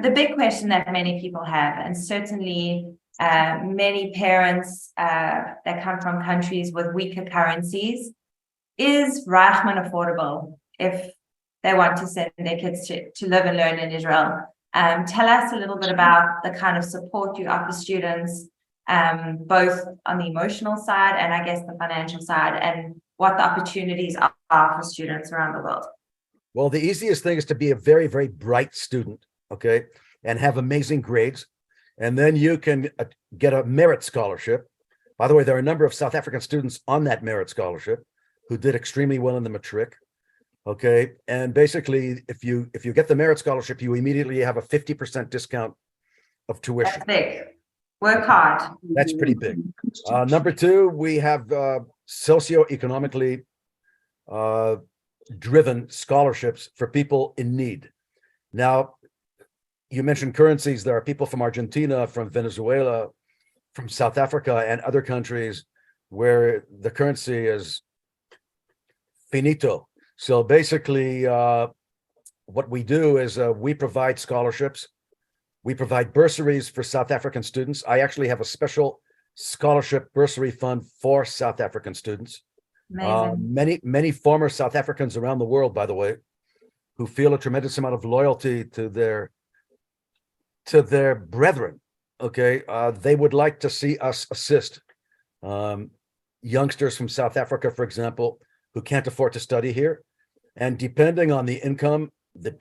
the big question that many people have, and certainly many parents that come from countries with weaker currencies, is Reichman affordable if they want to send their kids to live and learn in Israel? Tell us a little bit about the kind of support you offer students, both on the emotional side and I guess the financial side, and what the opportunities are for students around the world. Well, the easiest thing is to be a very, very bright student, okay, and have amazing grades. And then you can get a merit scholarship. By the way, there are a number of South African students on that merit scholarship who did extremely well in the matric. Okay. And basically, if you get the merit scholarship, you immediately have a 50% discount of tuition. That's big. Work hard. That's pretty big. Number two, we have socioeconomically driven scholarships for people in need. Now, you mentioned currencies. There are people from Argentina, from Venezuela, from South Africa, and other countries where the currency is finito. So basically, what we do is we provide scholarships. We provide bursaries for South African students. I actually have a special scholarship bursary fund for South African students. Many former South Africans around the world, by the way, who feel a tremendous amount of loyalty to their brethren. Okay, they would like to see us assist youngsters from South Africa, for example, who can't afford to study here, and depending on the income,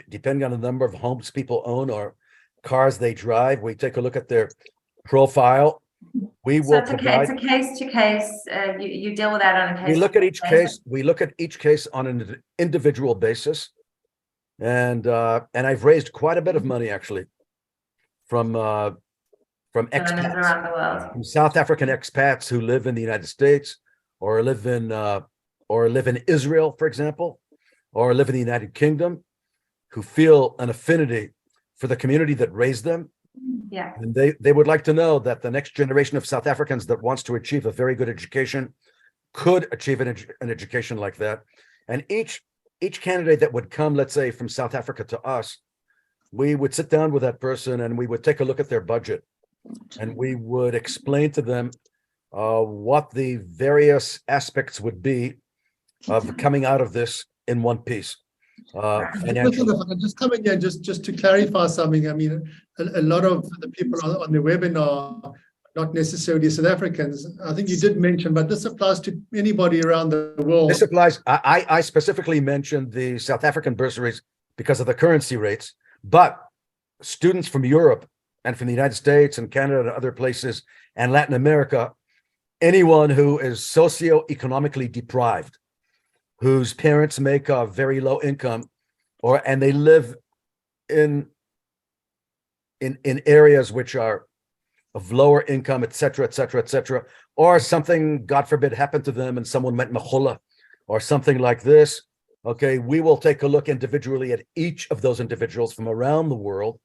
depending on the number of homes people own or cars they drive, we take a look at their profile. We will provide. It's a case to case. You deal with that on a case. We look at each case. We look at each case on an individual basis, and I've raised quite a bit of money actually from expats around the world, from South African expats who live in the United States or live in Israel, for example, or live in the United Kingdom, who feel an affinity for the community that raised them. Yeah. And they would like to know that the next generation of South Africans that wants to achieve a very good education could achieve an education like that. And each candidate that would come, let's say, from South Africa to us, we would sit down with that person and we would take a look at their budget, and we would explain to them what the various aspects would be of coming out of this in one piece. Just coming here, just to clarify something. I mean, a lot of the people on the webinar are not necessarily South Africans. I think you did mention, but this applies to anybody around the world. This applies. I specifically mentioned the South African bursaries because of the currency rates, but students from Europe and from the United States and Canada and other places and Latin America, anyone who is socioeconomically deprived, whose parents make a very low income, and they live in areas which are of lower income, et cetera, or something, God forbid, happened to them and someone went mechula or something like this. Okay, we will take a look individually at each of those individuals from around the world,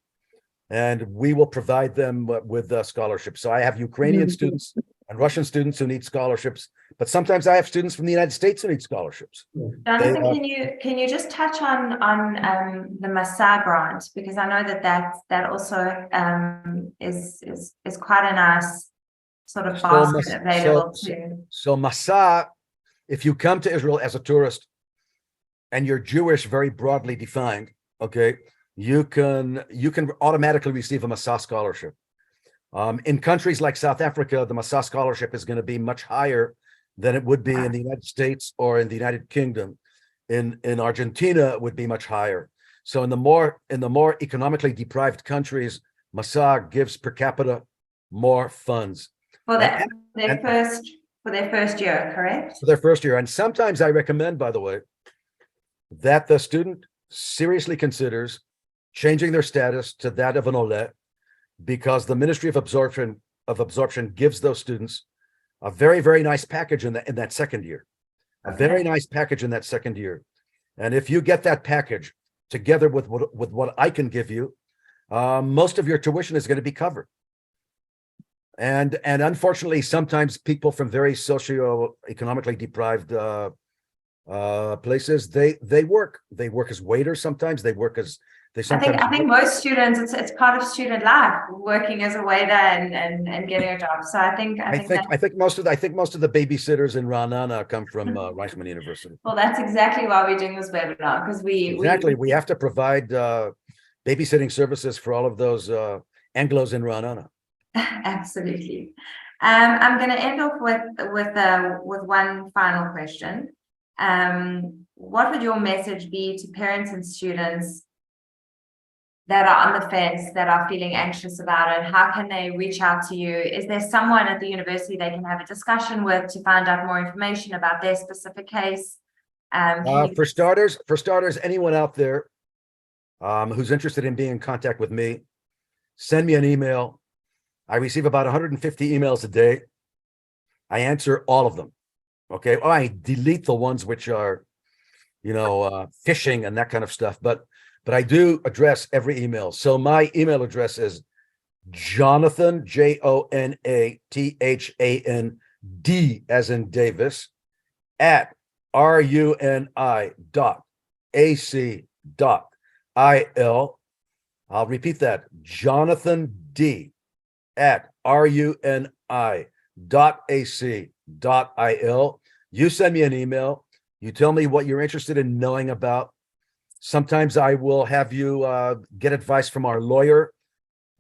and we will provide them with scholarships. So I have Ukrainian students and Russian students who need scholarships, but sometimes I have students from the United States who need scholarships. Jonathan, can you just touch on the Massa grant, because I know that also is quite a nice sort of basket available too. So Massa, if you come to Israel as a tourist and you're Jewish, very broadly defined, okay, you can automatically receive a Massa scholarship. In countries like South Africa, the Massa scholarship is going to be much higher than it would be in the United States or in the United Kingdom. In Argentina, it would be much higher. So in the more economically deprived countries, Massa gives per capita more funds. For their first year, correct? For their first year. And sometimes I recommend, by the way, that the student seriously considers changing their status to that of an Ole, because the Ministry of Absorption gives those students a very, very nice package in that second year. A very nice package in that second year. And if you get that package together with what I can give you, most of your tuition is going to be covered. And unfortunately, sometimes people from very socioeconomically deprived places, they work as waiters. Sometimes they work as They I think sometimes most students, it's part of student life, working as a waiter and getting a job. So I think I think most of the babysitters in Ra'anana come from Reichman University. well, that's exactly why we're doing this webinar, because We have to provide babysitting services for all of those Anglos in Ra'anana. absolutely. I'm going to end off with one final question. What would your message be to parents and students that are on the fence, that are feeling anxious about it? How can they reach out to you? Is there someone at the university they can have a discussion with to find out more information about their specific case? For starters, anyone out there who's interested in being in contact with me, send me an email. I receive about 150 emails a day. I answer all of them. Okay. Oh, I delete the ones which are, phishing and that kind of stuff. But I do address every email. So my email address is Jonathan, JONATHAND, as in Davis, at RUNI.AC.IL. I'll repeat that. Jonathan D at RUNI.AC.IL. You send me an email. You tell me what you're interested in knowing about. Sometimes I will have you get advice from our lawyer.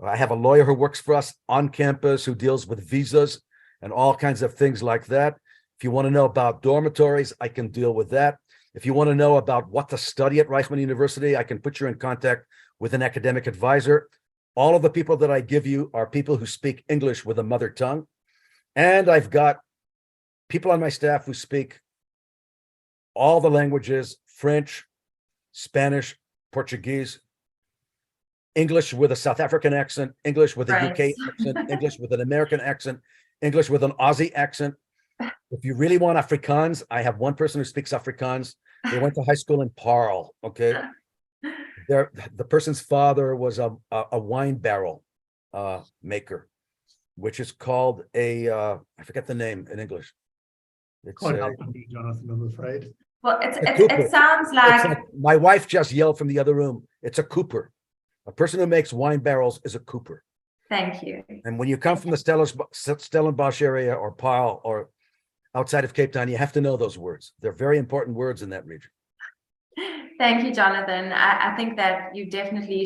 I have a lawyer who works for us on campus who deals with visas and all kinds of things like that. If you want to know about dormitories, I can deal with that. If you want to know about what to study at Reichman University, I can put you in contact with an academic advisor. All of the people that I give you are people who speak English with a mother tongue. And I've got people on my staff who speak all the languages: French, Spanish, Portuguese, English with a South African accent, English with a UK accent, English with an American accent, English with an Aussie accent. If you really want Afrikaans, I have one person who speaks Afrikaans. They went to high school in Paarl, okay? The person's father was a wine barrel maker, which is called I forget the name in English. Can't help but be Jonathan, I'm afraid. Well, it sounds like my wife just yelled from the other room. It's a cooper. A person who makes wine barrels is a cooper. Thank you. And when you come from the Stellenbosch area or Paarl or outside of Cape Town, you have to know those words. They're very important words in that region. Thank you, Jonathan. I think that you've definitely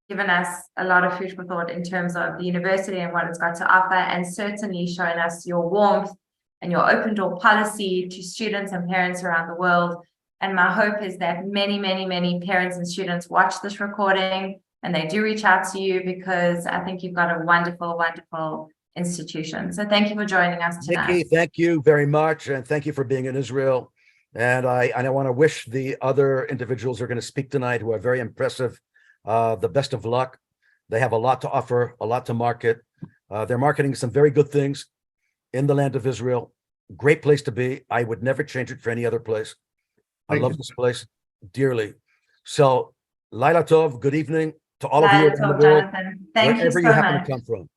given us a lot of food for thought in terms of the university and what it's got to offer, and certainly shown us your warmth and your open door policy to students and parents around the world. And my hope is that many, many, many parents and students watch this recording and they do reach out to you, because I think you've got a wonderful, wonderful institution. So thank you for joining us tonight. Nikki, thank you very much. And thank you for being in Israel. And I want to wish the other individuals who are going to speak tonight, who are very impressive, the best of luck. They have a lot to offer, a lot to market. They're marketing some very good things in the land of Israel. Great place to be. I would never change it for any other place. I love this place dearly. So, Laila Tov, good evening to all of you around the world, Thank you wherever so you happen much. to come from.